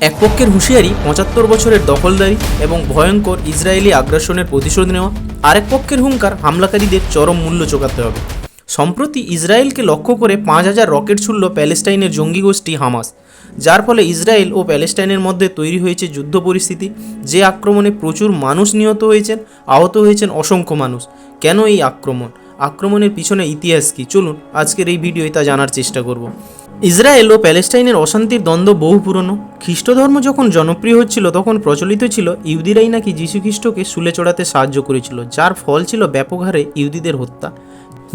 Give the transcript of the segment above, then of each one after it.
এক পক্ষের হুঁশিয়ারি ৭৫ বছরের দখলদারি এবং ভয়ঙ্কর ইসরায়েলি আগ্রাসনের প্রতিশোধ নেওয়া, আরেক পক্ষের হুঙ্কার হামলাকারীদের চরম মূল্য চোকাতে হবে। সম্প্রতি ইসরায়েলকে লক্ষ্য করে ৫,০০০ রকেট ছুড়ল প্যালেস্টাইনের জঙ্গি গোষ্ঠী হামাস, যার ফলে ইসরায়েল ও প্যালেস্টাইনের মধ্যে তৈরি হয়েছে যুদ্ধ পরিস্থিতি। যে আক্রমণে প্রচুর মানুষ নিহত হয়েছেন, আহত হয়েছেন অসংখ্য মানুষ। কেন এই আক্রমণের পিছনে ইতিহাস কী, চলুন আজকের এই ভিডিওয় তা জানার চেষ্টা করব। ইসরায়েল ও প্যালেস্টাইনের অশান্তির দ্বন্দ্ব বহু পুরনো। খ্রিস্ট ধর্ম যখন জনপ্রিয় হচ্ছিল তখন প্রচলিত ছিল ইহুদিরাই নাকি যীশুখ্রিস্টকে শুলে চড়াতে সাহায্য করেছিল, যার ফল ছিল ব্যাপক হারে ইহুদিদের হত্যা।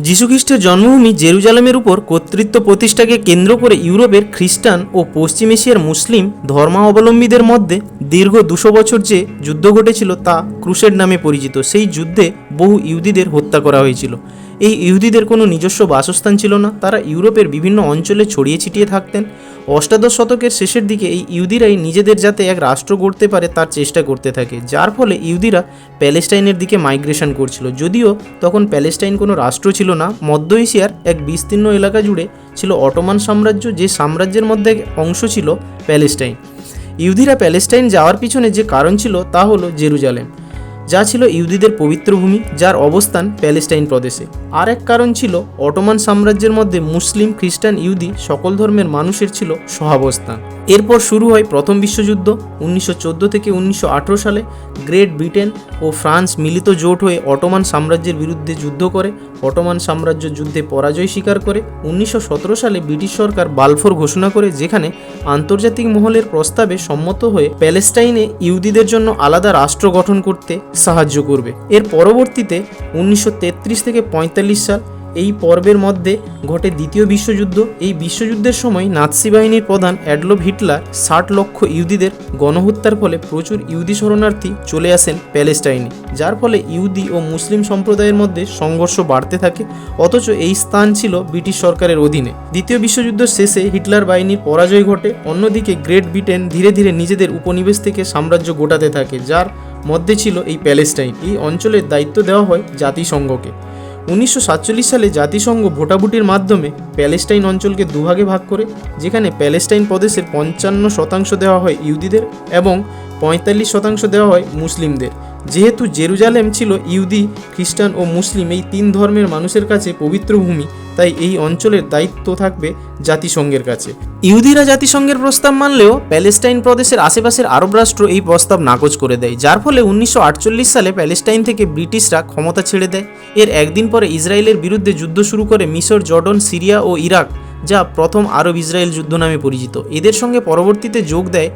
যীশুখ্রিস্টের জন্মভূমি জেরুজালেমের উপর কর্তৃত্ব প্রতিষ্ঠাকে কেন্দ্র করে ইউরোপের খ্রিস্টান ও পশ্চিম এশিয়ার মুসলিম ধর্মাবলম্বীদের মধ্যে দীর্ঘ ২০০ বছর যে যুদ্ধ ঘটেছিল তা ক্রুসেড নামে পরিচিত। সেই যুদ্ধে বহু ইহুদিদের হত্যা করা হয়েছিল। এই ইহুদিদের কোনো নিজস্ব বাসস্থান ছিল না, তারা ইউরোপের বিভিন্ন অঞ্চলে ছড়িয়ে ছিটিয়ে থাকতেন। অষ্টাদশ শতকের শেষের দিকে এই ইহুদিরাই নিজেদের যাতে এক রাষ্ট্র গড়তে পারে তার চেষ্টা করতে থাকে, যার ফলে ইহুদিরা প্যালেস্টাইনের দিকে মাইগ্রেশন করছিল। যদিও তখন প্যালেস্টাইন কোনো রাষ্ট্র ছিল না, মধ্য এশিয়ার এক বিস্তীর্ণ এলাকা জুড়ে ছিল অটোমান সাম্রাজ্য, যে সাম্রাজ্যের মধ্যে অংশ ছিল প্যালেস্টাইন। ইহুদিরা প্যালেস্টাইন যাওয়ার পিছনে যে কারণ ছিল তা হলো জেরুজালেম, যা ছিল ইহুদিদের পবিত্র ভূমি, যার অবস্থান প্যালেস্টাইন প্রদেশে। আর এক কারণ ছিল অটোমান সাম্রাজ্যের মধ্যে মুসলিম, খ্রিস্টান, ইহুদি সকল ধর্মের মানুষের ছিল সহাবস্থান। এরপর শুরু হয় প্রথম বিশ্বযুদ্ধ। ১৯১৪ থেকে ১৯১৮ সালে গ্রেট ব্রিটেন ও ফ্রান্স মিলিত জোট হয়ে অটোমান সাম্রাজ্যের বিরুদ্ধে যুদ্ধ করে। অটোমান সাম্রাজ্য যুদ্ধে পরাজয় স্বীকার করে ১৯১৭ সালে ব্রিটিশ সরকার বালফোর ঘোষণা করে, যেখানে আন্তর্জাতিক মহলের প্রস্তাবে সম্মত হয়ে প্যালেস্টাইনে ইহুদিদের জন্য আলাদা রাষ্ট্র গঠন করতে সাহায্য করবে। এর পরবর্তীতে ১৯৩৩ থেকে ৪৫ সাল এই পর্বের মধ্যে ঘটে দ্বিতীয় বিশ্বযুদ্ধ। এই বিশ্বযুদ্ধের সময় নাৎসি বাহিনীর প্রধান অ্যাডলফ হিটলার ৬০ লক্ষ ইহুদিদের গণহত্যার ফলে প্রচুর ইহুদি শরণার্থী চলে আসেন প্যালেস্টাইনে, যার ফলে ইহুদি ও মুসলিম সম্প্রদায়ের মধ্যে সংঘর্ষ বাড়তে থাকে। অথচ এই স্থান ছিল ব্রিটিশ সরকারের অধীনে। দ্বিতীয় বিশ্বযুদ্ধ শেষে হিটলার বাহিনীর পরাজয় ঘটে। অন্যদিকে গ্রেট ব্রিটেন ধীরে ধীরে নিজেদের উপনিবেশ থেকে সাম্রাজ্য গোটাতে থাকে, যার মধ্যে ছিল এই প্যালেস্টাইন। এই অঞ্চলের দায়িত্ব দেওয়া হয় জাতিসংঘকে। ১৯৪৭ সালে জাতিসংঘ ভোটাভুটির মাধ্যমে প্যালেস্টাইন অঞ্চলকে দুভাগে ভাগ করে, যেখানে প্যালেস্টাইন প্রদেশের ৫৫% দেওয়া হয় ইহুদিদের এবং ৪৫% দেওয়া হয় মুসলিমদের। যেহেতু জেরুজালেম ছিল ইহুদি, খ্রিস্টান ও মুসলিম এই তিন ধর্মের মানুষের কাছে পবিত্র ভূমি, তাই এই অঞ্চলের দায়িত্ব থাকবে জাতিসংঘের কাছে। ইহুদিরা জাতিসংঘের প্রস্তাব মানলেও প্যালেস্টাইন প্রদেশের আশেপাশের আরব রাষ্ট্র এই প্রস্তাব নাকচ করে দেয়, যার ফলে ১৯৪৮ সালে প্যালেস্টাইন থেকে ব্রিটিশরা ক্ষমতা ছেড়ে দেয়। এর একদিন পরে ইসরায়েলের বিরুদ্ধে যুদ্ধ শুরু করে মিশর, জর্ডন, সিরিয়া ও ইরাক, যা প্রথম আরব ইসরায়েল যুদ্ধ নামে পরিচিত। এদের সঙ্গে পরবর্তীতে যোগ দেয়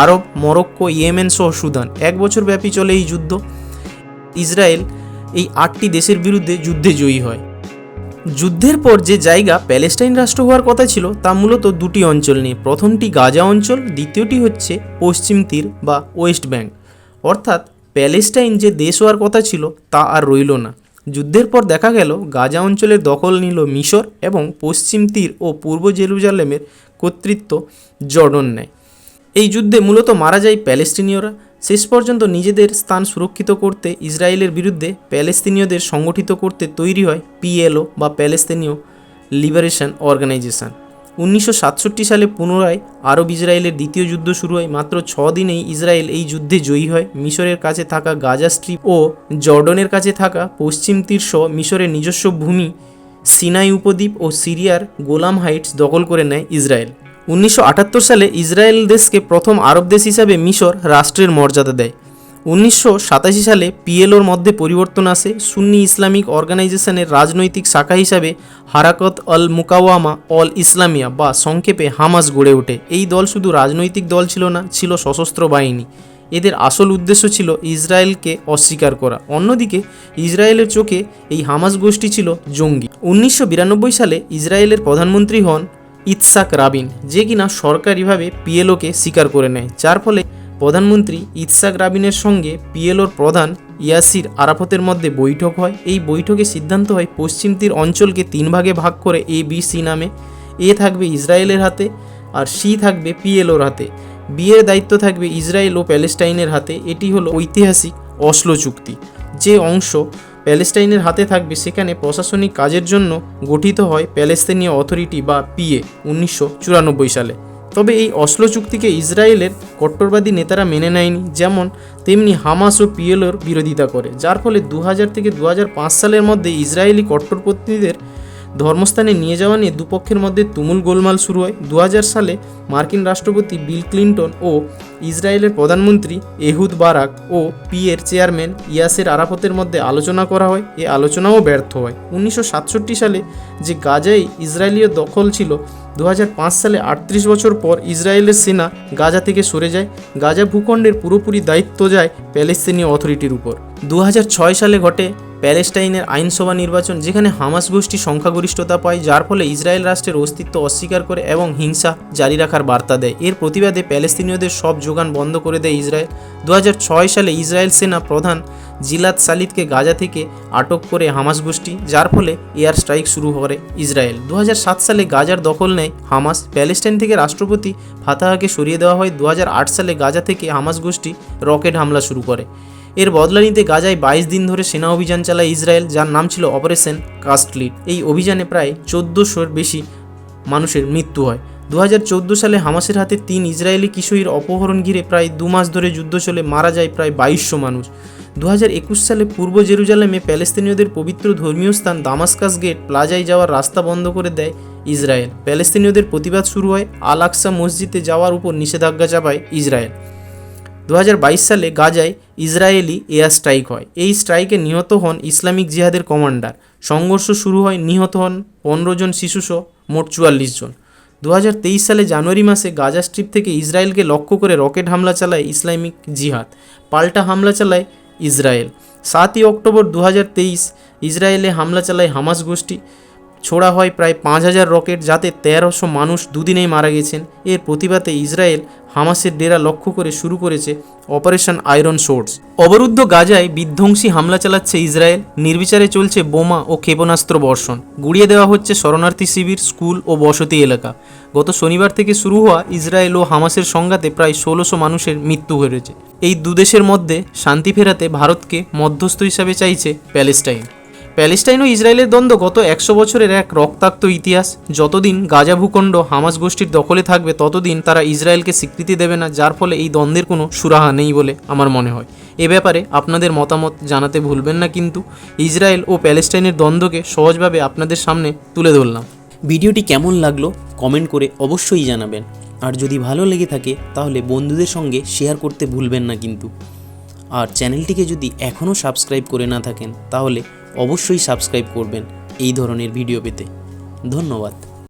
আরব, মরক্কো, ইয়েমেন সহ সুদান। ১ বছর ব্যাপী চলে এই যুদ্ধ। ইসরায়েল এই ৮টি দেশের বিরুদ্ধে যুদ্ধে জয়ী হয়। যুদ্ধের পর যে জায়গা প্যালেস্টাইন রাষ্ট্র হওয়ার কথা ছিল তা মূলত দুটি অঞ্চল নিয়ে। প্রথমটি গাজা অঞ্চল, দ্বিতীয়টি হচ্ছে পশ্চিম তীর বা ওয়েস্ট ব্যাংক। অর্থাৎ প্যালেস্টাইন যে দেশ হওয়ার কথা ছিল তা আর রইল না। যুদ্ধের পর দেখা গেল গাজা অঞ্চলের দখল নিল মিশর এবং পশ্চিম তীর ও পূর্ব জেরুজালেমের কর্তৃত্ব জর্ডন নেয়। এই যুদ্ধে মূলত মারা যায় প্যালেস্টিনীয়রা। শেষ পর্যন্ত নিজেদের স্থান সুরক্ষিত করতে ইসরায়েলের বিরুদ্ধে প্যালেস্তিনীয়দের সংগঠিত করতে তৈরি হয় পিএলও বা প্যালেস্তিনীয় লিবারেশন অর্গানাইজেশন। ১৯৬৭ সালে পুনরায় আরব ইসরায়েলের দ্বিতীয় যুদ্ধ শুরু হয়। মাত্র ৬ দিনেই ইসরায়েল এই যুদ্ধে জয়ী হয়। মিশরের কাছে থাকা গাজা স্ট্রিপ ও জর্ডনের কাছে থাকা পশ্চিম তীর সহ মিশরের নিজস্ব ভূমি সিনাই উপদ্বীপ ও সিরিয়ার গোলাম হাইটস দখল করে নেয় ইসরায়েল। ১৯৭৮ সালে ইসরায়েল দেশকে প্রথম আরব দেশ হিসাবে মিশর রাষ্ট্রের মর্যাদা দেয়। ১৯৮৭ সালে পিএলওর মধ্যে পরিবর্তন আসে। সুন্নি ইসলামিক অর্গানাইজেশনের রাজনৈতিক শাখা হিসাবে হারাকত আল মুকাওয়ামা অল ইসলামিয়া বা সংক্ষেপে হামাস গড়ে ওঠে। এই দল শুধু রাজনৈতিক দল ছিল না, ছিল সশস্ত্র বাহিনী। এদের আসল উদ্দেশ্য ছিল ইসরায়েলকে অস্বীকার করা। অন্যদিকে ইসরায়েলের চোখে এই হামাস গোষ্ঠী ছিল জঙ্গি। ১৯৯২ সালে ইসরায়েলের প্রধানমন্ত্রী হন ইৎসাক রাবিন, যে কিনা সরকারিভাবে পিএলওকে স্বীকার করে নেয়, যার ফলে প্রধানমন্ত্রী ইৎসাক রাবিনের সঙ্গে পিএলওর প্রধান ইয়াসির আরাফতের মধ্যে বৈঠক হয়। এই বৈঠকে সিদ্ধান্ত হয় পশ্চিম তীর অঞ্চলকে ৩ ভাগে ভাগ করে ABC নামে। এ থাকবে ইসরায়েলের হাতে আর সি থাকবে পিএলওর হাতে। বি এর দায়িত্ব থাকবে ইসরায়েল ও প্যালেস্টাইনের হাতে। এটি হলো ঐতিহাসিক অসলো চুক্তি। যে অংশ প্যালেস্টাইনের হাতে থাকবে সেখানে প্রশাসনিক কাজের জন্য গঠিত হয় প্যালেস্তিনীয় অথরিটি বা পিএ ১৯৯৪ সালে। তবে এই অসলো চুক্তিকে ইসরায়েলের কট্টরবাদী নেতারা মেনে নেয়নি, যেমন তেমনি হামাস ও পিএলওর বিরোধিতা করে, যার ফলে 2000 থেকে 2005 সালের মধ্যে ইসরায়েলি কট্টরপন্থীদের ধর্মস্থানে নিয়ে যাওয়া নিয়ে দুপক্ষের মধ্যে তুমুল গোলমাল শুরু হয়। 2000 সালে মার্কিন রাষ্ট্রপতি বিল ক্লিন্টন ও ইসরায়েলের প্রধানমন্ত্রী এহুদ বারাক ও পিএর চেয়ারম্যান ইয়াসের আরাফতের মধ্যে আলোচনা করা হয়। এই আলোচনাও ব্যর্থ হয়। 1967 সালে যে গাজায় ইসরায়েলীয় দখল ছিল, 2005 সালে 38 বছর পর ইসরায়েলের সেনা গাজা থেকে সরে যায়। গাজা ভূখণ্ডের পুরোপুরি দায়িত্ব যায় প্যালেস্তিনীয় অথরিটির উপর। 2006 সালে ঘটে প্যালেস্টাইনের আইনসভা নির্বাচন, যেখানে হামাস গোষ্ঠী সংখ্যাগরিষ্ঠতা পায়, যার ফলে ইসরায়েল রাষ্ট্রের অস্তিত্ব অস্বীকার করে এবং হিংসা জারি রাখার বার্তা দেয়। এর প্রতিবাদে প্যালেস্তিনীয়দের সব যোগান বন্ধ করে দেয় ইসরায়েল। 2006 সালে ইসরায়েল সেনা প্রধান জিলাদ শালিতকে গাজা থেকে আটক করে হামাস গোষ্ঠী, যার ফলে এয়ার স্ট্রাইক শুরু করে ইসরায়েল। 2007 সালে গাজার দখল নেয় হামাস। প্যালেস্টাইন থেকে রাষ্ট্রপতি ফাতাহকে সরিয়ে দেওয়া হয়। 2008 সালে গাজা থেকে হামাস গোষ্ঠী রকেট হামলা শুরু করে। এর বদলা নিতে গাজায় 22 দিন ধরে সেনা অভিযান চালায় ইসরায়েল, যার নাম ছিল অপারেশন কাস্টলিড। এই অভিযানে প্রায় 1400-র বেশি মানুষের মৃত্যু হয়। 2014 সালে হামাসের হাতে 3 ইসরায়েলি কিশোরীর অপহরণ ঘিরে প্রায় 2 মাস ধরে যুদ্ধ চলে, মারা যায় প্রায় 2200 মানুষ। 2021 সালে পূর্ব জেরুজালেমে প্যালেস্তিনীয়দের পবিত্র ধর্মীয় স্থান দামাস্কাস গেট প্লাজায় যাওয়ার রাস্তা বন্ধ করে দেয় ইসরায়েল। প্যালেস্তিনীয়দের প্রতিবাদ শুরু হয়। আল আকসা মসজিদে যাওয়ার উপর নিষেধাজ্ঞা চাপায় ইসরায়েল। 2022 সালে গাজায় ইসরায়েলি এয়ার স্ট্রাইক হয়। এই স্ট্রাইকে নিহত হন ইসলামিক জিহাদের কমান্ডার। সংঘর্ষ শুরু হয়, নিহত হন 15 জন শিশুসহ মোট 44 জন। 2023 সালে জানুয়ারি মাসে গাজা স্ট্রিপ থেকে ইসরায়েলকে লক্ষ্য করে রকেট হামলা চালায় ইসলামিক জিহাদ। পাল্টা হামলা চালায় ইসরায়েল। 7ই অক্টোবর 2023 ইসরায়েলে হামলা চালায় হামাস গোষ্ঠী। ছোড়া হয় প্রায় 5000 রকেট, যাতে 1300 মানুষ দুদিনেই মারা গেছেন। এর প্রতিবাদে ইসরায়েল হামাসের ডেরা লক্ষ্য করে শুরু করেছে অপারেশন আয়রন সোর্স। অবরুদ্ধ গাজায় বিধ্বংসী হামলা চালাচ্ছে ইসরায়েল। নির্বিচারে চলছে বোমা ও ক্ষেপণাস্ত্র বর্ষণ। গুড়িয়ে দেওয়া হচ্ছে শরণার্থী শিবির, স্কুল ও বসতি এলাকা। গত শনিবার থেকে শুরু হওয়া ইসরায়েল ও হামাসের সংঘাতে প্রায় 1600 মানুষের মৃত্যু হয়েছে। এই দুদেশের মধ্যে শান্তি ফেরাতে ভারতকে মধ্যস্থ হিসাবে চাইছে প্যালেস্টাইন। প্যালেস্টাইন ও ইসরায়েলের দ্বন্দ্ব গত 100 বছরের এক রক্তাক্ত ইতিহাস। যতদিন গাজা ভূখণ্ড হামাস গোষ্ঠীর দখলে থাকবে, ততদিন তারা ইসরায়েলকে স্বীকৃতি দেবে না, যার ফলে এই দ্বন্দ্বের কোনো সুরাহা নেই বলে আমার মনে হয়। এ ব্যাপারে আপনাদের মতামত জানাতে ভুলবেন না কিন্তু। ইসরায়েল ও প্যালেস্টাইনের দ্বন্দ্বকে সহজভাবে আপনাদের সামনে তুলে ধরলাম। ভিডিওটি কেমন লাগলো কমেন্ট করে অবশ্যই জানাবেন। আর যদি ভালো লেগে থাকে তাহলে বন্ধুদের সঙ্গে শেয়ার করতে ভুলবেন না কিন্তু। আর চ্যানেলটিকে যদি এখনও সাবস্ক্রাইব করে না থাকেন তাহলে অবশ্যই সাবস্ক্রাইব করবেন এই ধরনের ভিডিও পেতে। ধন্যবাদ।